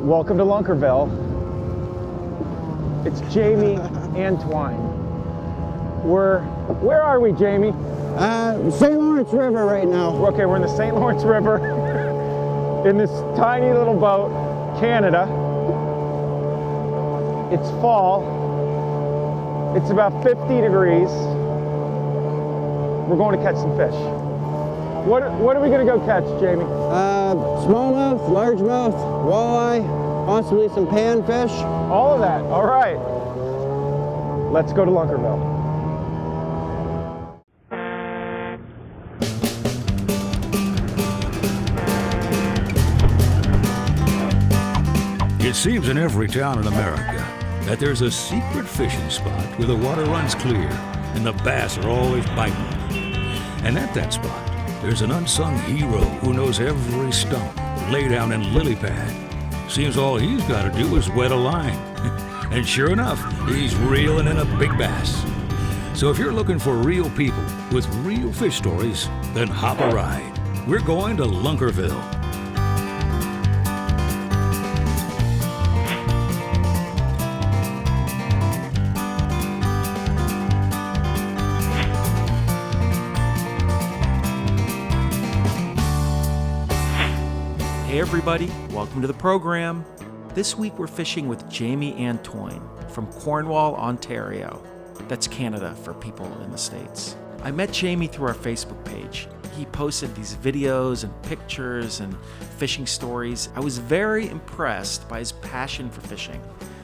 Welcome to Lunkerville. It's Jamie and Twine. Where are we, Jamie? St. Lawrence River right now. Okay, we're in the St. Lawrence River in this tiny little boat, Canada. It's fall. It's about 50 degrees. We're going to catch some fish. What are we going to go catch, Jamie? Smallmouth, largemouth, walleye, possibly some panfish. All of that. All right. Let's go to Lunkerville. It seems in every town in America that there's a secret fishing spot where the water runs clear and the bass are always biting. And at that spot, there's an unsung hero who knows every stump, laydown, and lily pad. Seems all he's got to do is wet a line. And sure enough, he's reeling in a big bass. So if you're looking for real people with real fish stories, then hop a ride. We're going to Lunkerville. Hey everybody, welcome to the program. This week we're fishing with Jamie Antoine from Cornwall, Ontario. That's Canada for people in the States. I met Jamie through our Facebook page. He posted these videos and pictures and fishing stories. I was very impressed by his passion for fishing.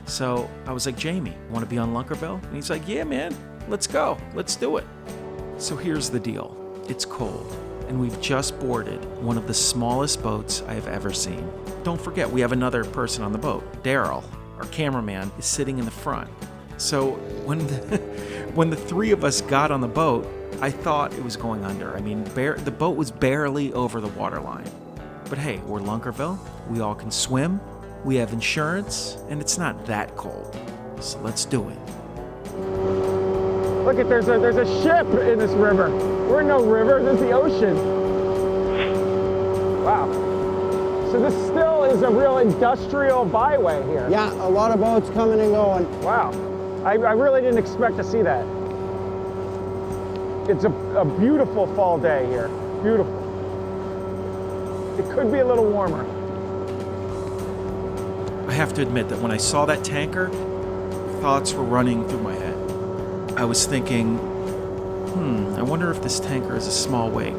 So I was like, Jamie, want to be on Lunkerville? And he's like, yeah man, let's go, let's do it. So here's the deal, it's cold. And we've just boarded one of the smallest boats I have ever seen. Don't forget, we have another person on the boat. Daryl, our cameraman, is sitting in the front. So when the three of us got on the boat, I thought it was going under. I mean, the boat was barely over the waterline. But hey, we're Lunkerville. We all can swim. We have insurance, and it's not that cold. So let's do it. Look, there's a ship in this river. We're in no river, this is the ocean. Wow. So this still is a real industrial byway here. Yeah, a lot of boats coming and going. Wow. I really didn't expect to see that. It's a beautiful fall day here. Beautiful. It could be a little warmer. I have to admit that when I saw that tanker, thoughts were running through my head. I was thinking, I wonder if this tanker is a small wake.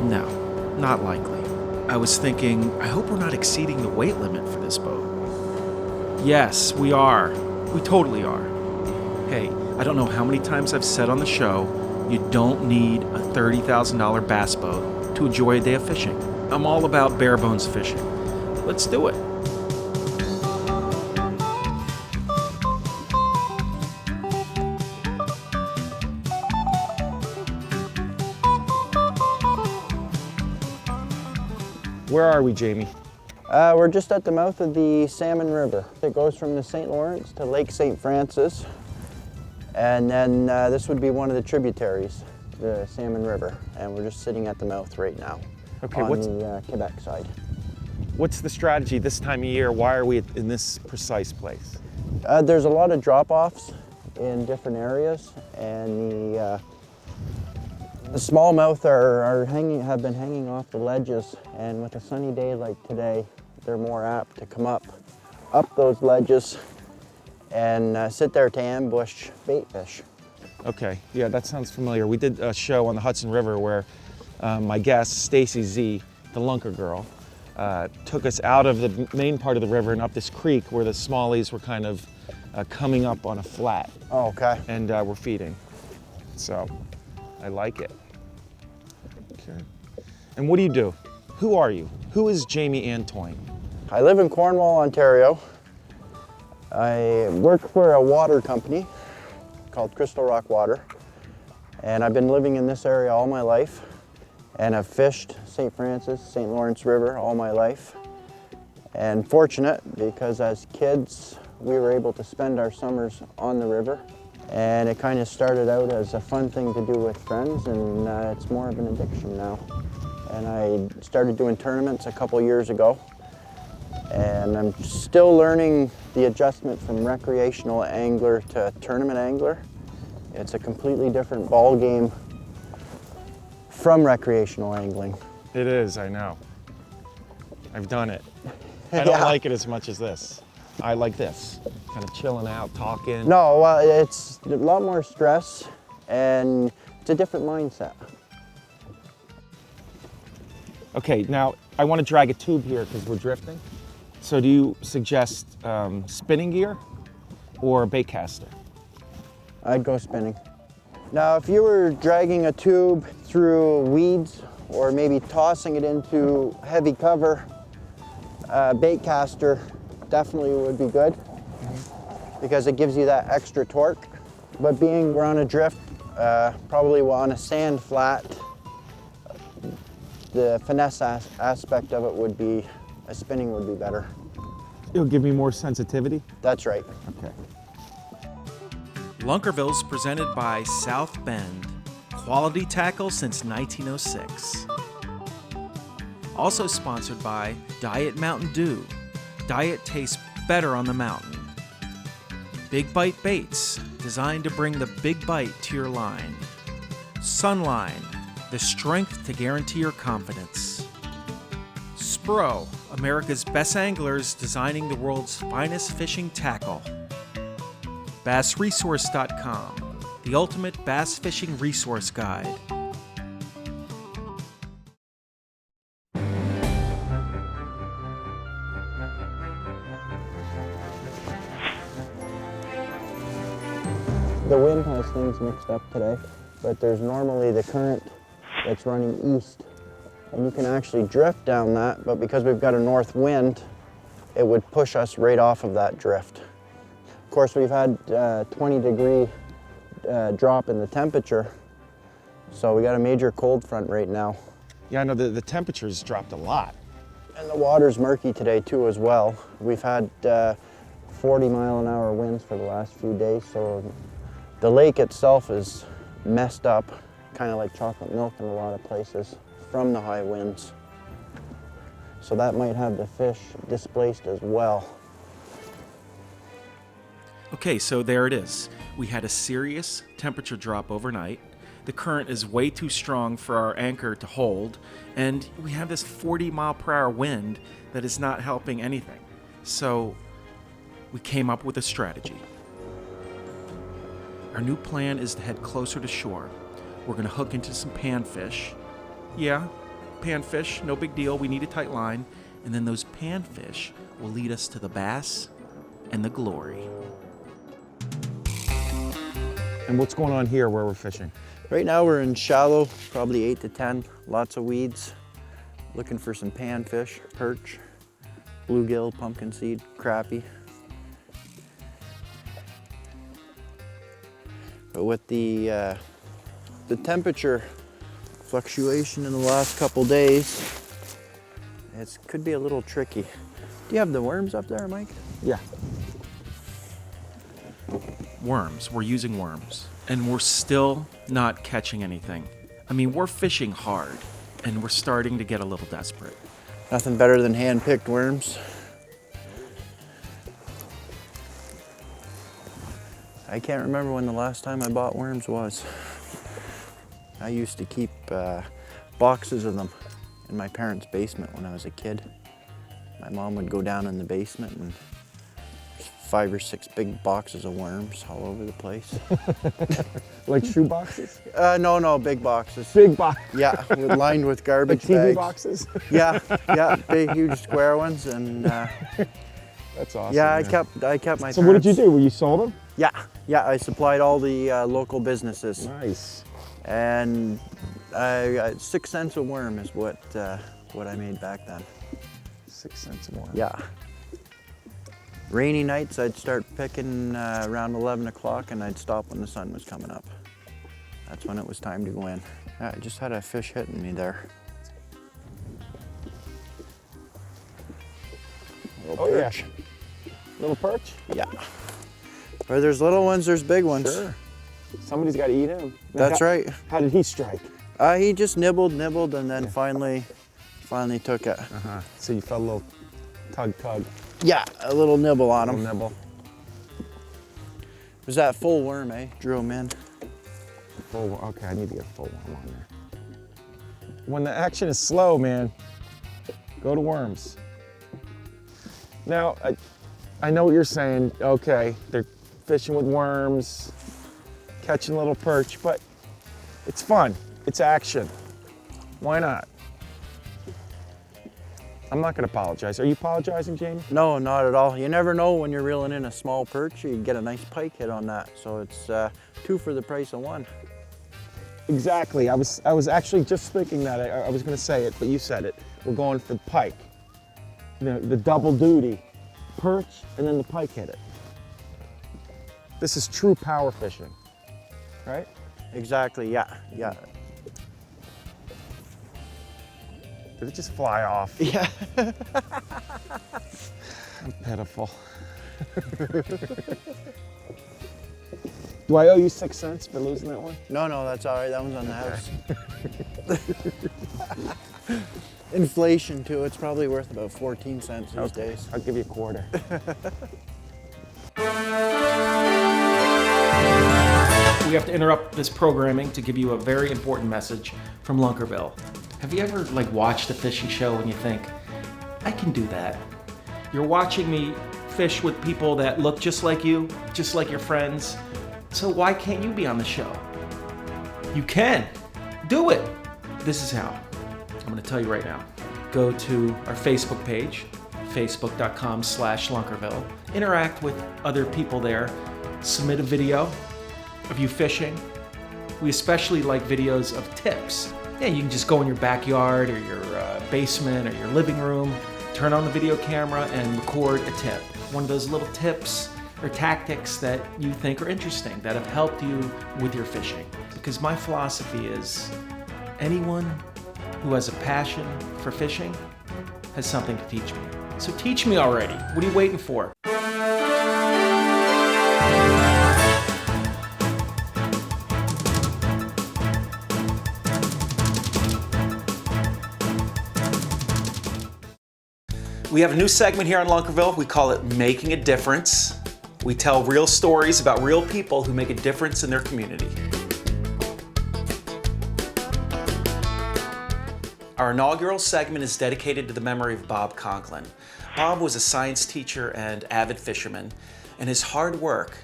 No, not likely. I was thinking, I hope we're not exceeding the weight limit for this boat. Yes, we are. We totally are. Hey, I don't know how many times I've said on the show, you don't need a $30,000 bass boat to enjoy a day of fishing. I'm all about bare bones fishing. Let's do it. Where are we, Jamie? We're just at the mouth of the Salmon River. It goes from the St. Lawrence to Lake St. Francis. And then this would be one of the tributaries, the Salmon River. And we're just sitting at the mouth right now on the Quebec side. What's the strategy this time of year? Why are we in this precise place? There's a lot of drop-offs in different areas, and the smallmouth have been hanging off the ledges, and with a sunny day like today, they're more apt to come up those ledges and sit there to ambush bait fish. Okay, yeah, that sounds familiar. We did a show on the Hudson River where my guest, Stacy Z, the Lunker girl, took us out of the main part of the river and up this creek where the smallies were kind of coming up on a flat. Oh, okay. And we're feeding. So I like it. Okay. And what do you do? Who are you? Who is Jamie Antoine? I live in Cornwall, Ontario. I work for a water company called Crystal Rock Water. And I've been living in this area all my life. And I've fished St. Francis, St. Lawrence River all my life. And fortunate because as kids, we were able to spend our summers on the river. And it kind of started out as a fun thing to do with friends, and it's more of an addiction now. And I started doing tournaments a couple years ago. And I'm still learning the adjustment from recreational angler to tournament angler. It's a completely different ball game from recreational angling. It is, I know. I've done it. I don't like it as much as this. I like this, kind of chilling out, talking. No, well, it's a lot more stress and it's a different mindset. Okay, now I want to drag a tube here because we're drifting. So do you suggest spinning gear or a bait caster? I'd go spinning. Now, if you were dragging a tube through weeds or maybe tossing it into heavy cover, bait caster definitely would be good because it gives you that extra torque. But being we're on a drift, probably on a sand flat, the finesse aspect of it would be, a spinning would be better. It'll give me more sensitivity? That's right. Okay. Lunkerville's presented by South Bend. Quality tackle since 1906. Also sponsored by Diet Mountain Dew. Diet tastes better on the mountain. Big Bite Baits, designed to bring the big bite to your line. Sunline, the strength to guarantee your confidence. Spro, America's best anglers designing the world's finest fishing tackle. BassResource.com, the ultimate bass fishing resource guide. The wind has things mixed up today, but there's normally the current that's running east. And you can actually drift down that, but because we've got a north wind, it would push us right off of that drift. Of course, we've had 20-degree drop in the temperature, so we got a major cold front right now. Yeah, I know the temperature's dropped a lot. And the water's murky today too as well. We've had 40-mile-an-hour winds for the last few days, so the lake itself is messed up, kind of like chocolate milk in a lot of places from the high winds. So that might have the fish displaced as well. Okay, so there it is. We had a serious temperature drop overnight. The current is way too strong for our anchor to hold, and we have this 40-mile-per-hour wind that is not helping anything. So we came up with a strategy. Our new plan is to head closer to shore. We're going to hook into some panfish. Yeah, panfish, no big deal. We need a tight line. And then those panfish will lead us to the bass and the glory. And what's going on here where we're fishing? Right now we're in shallow, probably 8 to 10, lots of weeds. Looking for some panfish, perch, bluegill, pumpkin seed, crappie. But with the temperature fluctuation in the last couple days, it could be a little tricky. Do you have the worms up there, Mike? Yeah. Worms. We're using worms. And we're still not catching anything. I mean, we're fishing hard, and we're starting to get a little desperate. Nothing better than hand-picked worms. I can't remember when the last time I bought worms was. I used to keep boxes of them in my parents' basement when I was a kid. My mom would go down in the basement and 5 or 6 big boxes of worms all over the place. Like shoe boxes? No, big boxes. Big box. Yeah, lined with garbage Like TV bags. boxes? Yeah, big, huge square ones, and That's awesome. yeah, man. I kept my. So what did you parents- do? You sold them? Yeah, I supplied all the local businesses, Nice. and I got 6 cents a worm is what I made back then. 6 cents more. Yeah. Rainy nights, I'd start picking around 11 o'clock, and I'd stop when the sun was coming up. That's when it was time to go in. Yeah, I just had a fish hitting me there. Little perch. Little perch? Yeah. Where there's little ones, there's big ones. Sure. Somebody's got to eat him. That's right. How did he strike? He just nibbled, and then finally took it. So you felt a little Tug, tug. Yeah, a little nibble on Little them. nibble. Was that full worm, eh? Drew him in. Full, okay, I need to get full worm on there. When the action is slow, man, go to worms. Now, I know what you're saying. Okay, they're fishing with worms, catching little perch, but it's fun. It's action. Why not? I'm not gonna apologize. Are you apologizing, Jamie? No, not at all. You never know when you're reeling in a small perch, you get a nice pike hit on that. So it's 2 for the price of 1. Exactly. I was actually just thinking that. I was gonna say it, but you said it. We're going for the pike. The double duty. Perch and then the pike hit it. This is true power fishing, right? Exactly, yeah, yeah. Did it just fly off? Yeah. I'm pitiful. Do I owe you 6 cents for losing that one? No, that's all right. That one's on the house. Inflation too, it's probably worth about 14 cents these days. I'll give you a quarter. We have to interrupt this programming to give you a very important message from Lunkerville. Have you ever watched a fishing show and you think, I can do that? You're watching me fish with people that look just like you, just like your friends. So why can't you be on the show? You can. Do it. This is how. I'm going to tell you right now. Go to our Facebook page, facebook.com/Lunkerville. Interact with other people there. Submit a video of you fishing. We especially like videos of tips. Yeah, you can just go in your backyard or your basement or your living room, turn on the video camera and record a tip. One of those little tips or tactics that you think are interesting, that have helped you with your fishing. Because my philosophy is anyone who has a passion for fishing has something to teach me. So teach me already. What are you waiting for? We have a new segment here on Lunkerville. We call it Making a Difference. We tell real stories about real people who make a difference in their community. Our inaugural segment is dedicated to the memory of Bob Conklin. Bob was a science teacher and avid fisherman, and his hard work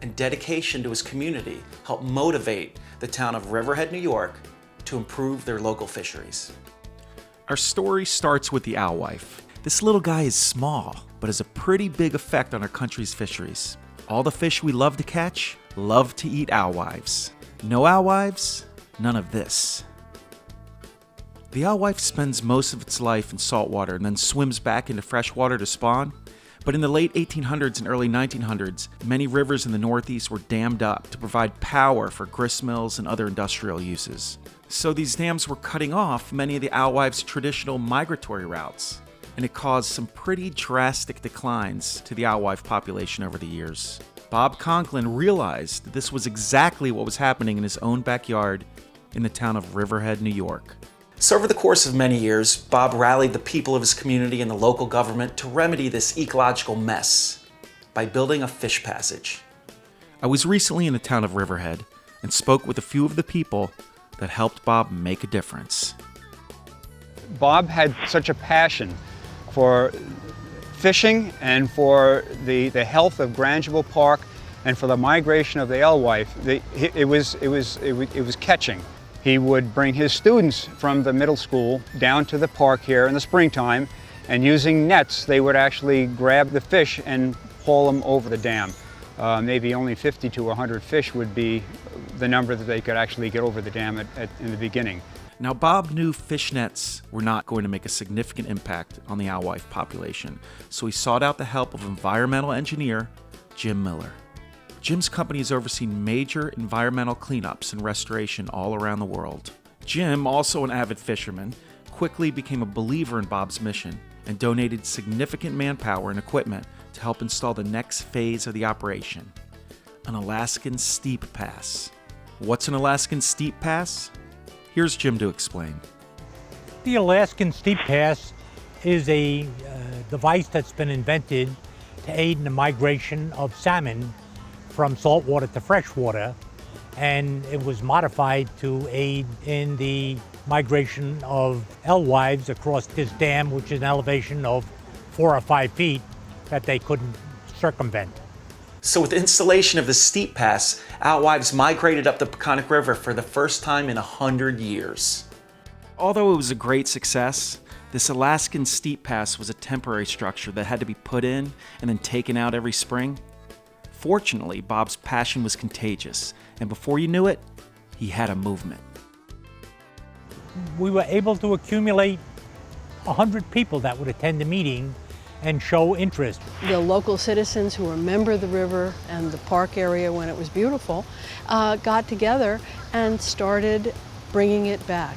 and dedication to his community helped motivate the town of Riverhead, New York, to improve their local fisheries. Our story starts with the alewife. This little guy is small, but has a pretty big effect on our country's fisheries. All the fish we love to catch love to eat alewives. No alewives? None of this. The alewife spends most of its life in saltwater and then swims back into freshwater to spawn. But in the late 1800s and early 1900s, many rivers in the Northeast were dammed up to provide power for grist mills and other industrial uses. So these dams were cutting off many of the alewife's traditional migratory routes, and it caused some pretty drastic declines to the alewife population over the years. Bob Conklin realized that this was exactly what was happening in his own backyard in the town of Riverhead, New York. So over the course of many years, Bob rallied the people of his community and the local government to remedy this ecological mess by building a fish passage. I was recently in the town of Riverhead and spoke with a few of the people that helped Bob make a difference. Bob had such a passion for fishing and for the health of Grangeville Park and for the migration of the alewife. It was catching. He would bring his students from the middle school down to the park here in the springtime, and using nets, they would actually grab the fish and haul them over the dam. Maybe only 50 to 100 fish would be the number that they could actually get over the dam in the beginning. Now, Bob knew fish nets were not going to make a significant impact on the alewife population, so he sought out the help of environmental engineer Jim Miller. Jim's company has overseen major environmental cleanups and restoration all around the world. Jim, also an avid fisherman, quickly became a believer in Bob's mission and donated significant manpower and equipment to help install the next phase of the operation, an Alaskan steep pass. What's an Alaskan steep pass? Here's Jim to explain. The Alaskan Steep Pass is a device that's been invented to aid in the migration of salmon from saltwater to freshwater, and it was modified to aid in the migration of alewives across this dam, which is an elevation of 4 or 5 feet that they couldn't circumvent. So with the installation of the steep pass, alewives migrated up the Peconic River for the first time in 100 years. Although it was a great success, this Alaskan steep pass was a temporary structure that had to be put in and then taken out every spring. Fortunately, Bob's passion was contagious, and before you knew it, he had a movement. We were able to accumulate 100 people that would attend the meeting and show interest. The local citizens who remember the river and the park area when it was beautiful got together and started bringing it back.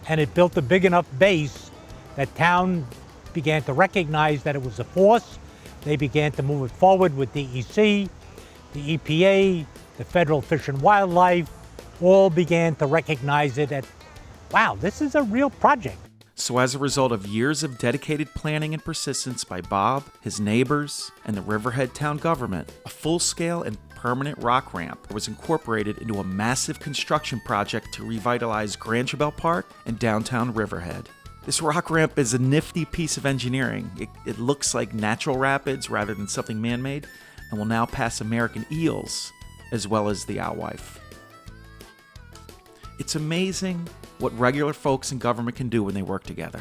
And it built a big enough base that town began to recognize that it was a force. They began to move it forward with DEC, the EPA, the Federal Fish and Wildlife, all began to recognize it as, wow, this is a real project. So as a result of years of dedicated planning and persistence by Bob, his neighbors, and the Riverhead town government, a full-scale and permanent rock ramp was incorporated into a massive construction project to revitalize Grand Chabelle Park and downtown Riverhead. This rock ramp is a nifty piece of engineering. It looks like natural rapids rather than something man-made, and will now pass American eels as well as the alewife. It's amazing what regular folks in government can do when they work together.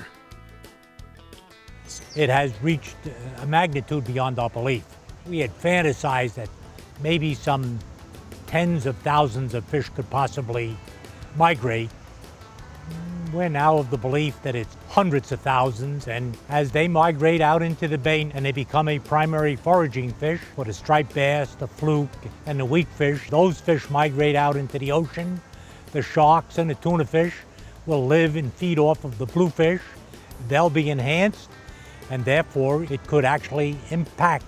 It has reached a magnitude beyond our belief. We had fantasized that maybe some tens of thousands of fish could possibly migrate. We're now of the belief that it's hundreds of thousands, and as they migrate out into the bay and they become a primary foraging fish for the striped bass, the fluke, and the weakfish, those fish migrate out into the ocean. The sharks and the tuna fish will live and feed off of the bluefish. They'll be enhanced, and therefore it could actually impact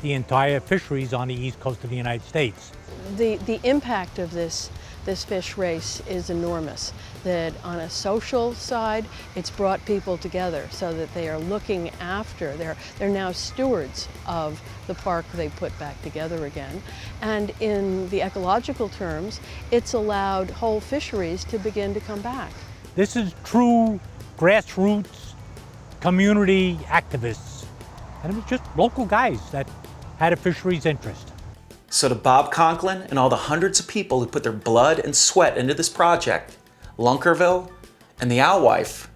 the entire fisheries on the east coast of the United States. The impact of this fish race is enormous. That on a social side, it's brought people together so that they are looking after, they're now stewards of the park they put back together again. And in the ecological terms, it's allowed whole fisheries to begin to come back. This is true grassroots community activists. And it was just local guys that had a fisheries interest. So to Bob Conklin and all the hundreds of people who put their blood and sweat into this project, Lunkerville and the alewife,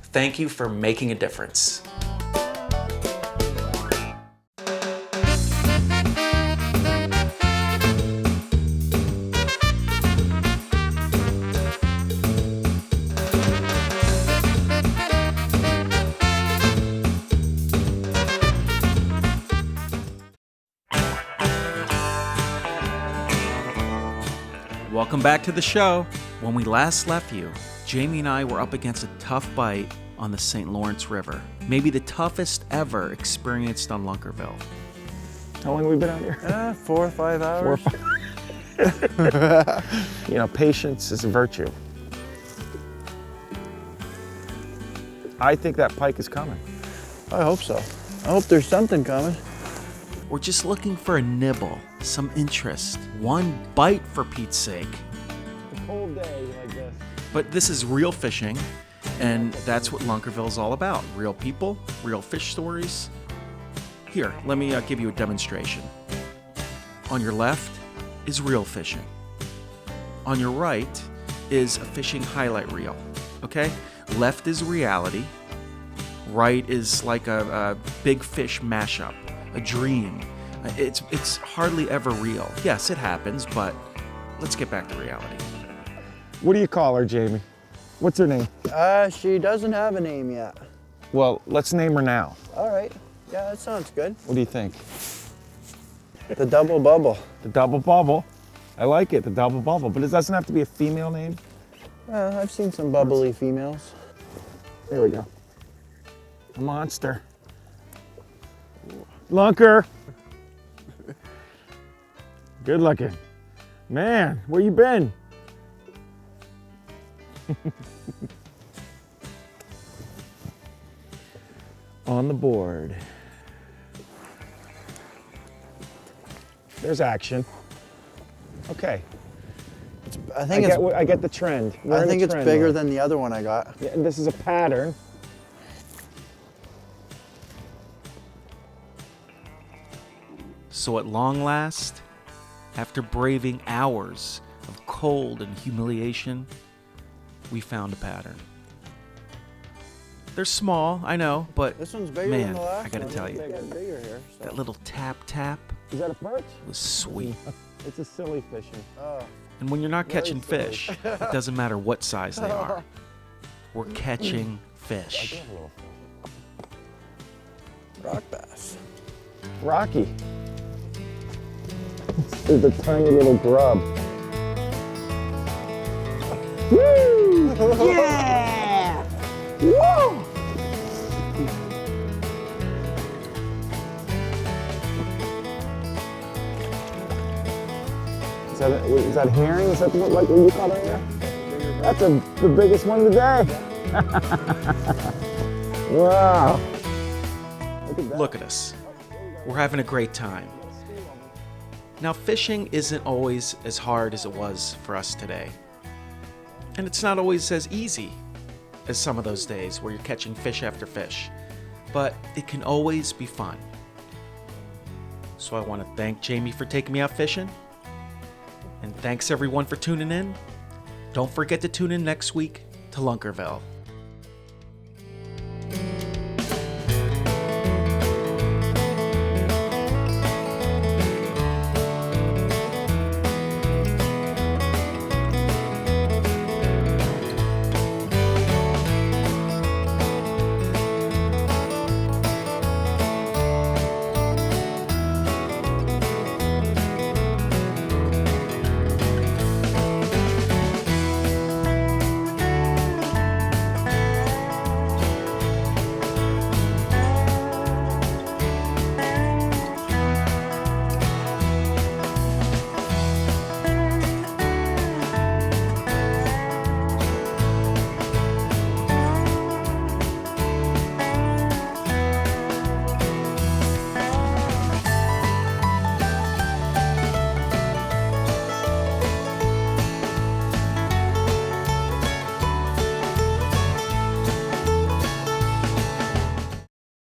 thank you for making a difference. Welcome back to the show. When we last left you, Jamie and I were up against a tough bite on the St. Lawrence River. Maybe the toughest ever experienced on Lunkerville. How long have we been out here? 4 or 5 hours. 4 or 5. You know, patience is a virtue. I think that pike is coming. I hope so. I hope there's something coming. We're just looking for a nibble, some interest, one bite for Pete's sake. A cold day like this. But this is real fishing, and that's what Lunkerville is all about. Real people, real fish stories. Here, let me give you a demonstration. On your left is real fishing. On your right is a fishing highlight reel, okay? Left is reality. Right is like a big fish mashup, a dream. It's hardly ever real. Yes, it happens, but let's get back to reality. What do you call her, Jamie? What's her name? She doesn't have a name yet. Well, let's name her now. All right. Yeah, that sounds good. What do you think? The double bubble. The double bubble. I like it, the double bubble, but it doesn't have to be a female name. I've seen some bubbly females. There we go. A monster. Lunker. Good looking. Man, where you been? on the board. There's action. Okay. I think it's I get the trend. We're I in a think it's trend bigger mode. than the other one I got. Yeah, and this is a pattern. So at long last, after braving hours of cold and humiliation, we found a pattern. They're small, I know, but This one's bigger man, than the last I gotta one. tell you, It's getting bigger here. So. that little tap tap Is that a perch? was sweet. It's a silly fishing. Oh, And when you're not Very catching silly. fish, it doesn't matter what size they are. We're catching fish. rock bass. Rocky. This is a tiny little grub. Woo! Yeah! Woo! Is that herring? Is that what you caught in there? That's the biggest one of the day. Wow. Look at us. We're having a great time. Now, fishing isn't always as hard as it was for us today. And it's not always as easy as some of those days where you're catching fish after fish. But it can always be fun. So I want to thank Jamie for taking me out fishing. And thanks everyone for tuning in. Don't forget to tune in next week to Lunkerville.